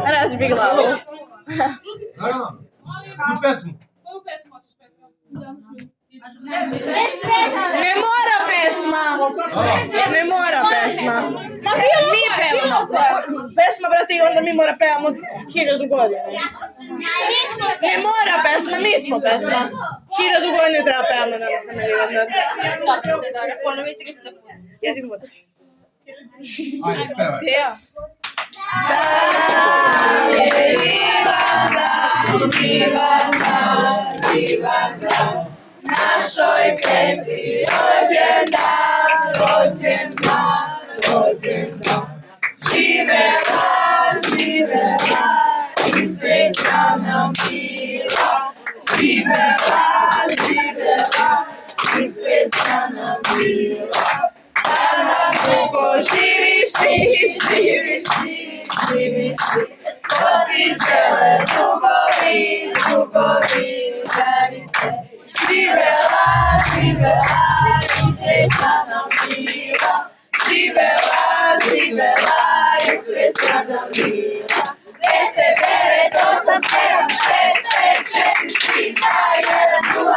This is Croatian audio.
Razbi glavu. Ne mora pesma. Ne mora pesma. Mi pevamo. Pesma, brate, i onda mi mora pevamo 1000 godina. Ne mora pesma, mi smo pesma. 1000 godina treba pevamo da nas ne divno. Dobro, ponovi 300 puta. Jedi muda. Ajde, pevaj. Teo. Našoj pesmi rođendan, živela, živela i sreća nam bila. Živela, živela i sreća nam bila. Da nam dugo živiš ti, živiš ti, živiš ti. Svodi žele drugovi, drugovi, granice. Živela, živela i sreća nam bila. Živela, živela i sreća nam bila. 10, 9, 8, 7, 6, 5, 4, 3, 2, 1, 0.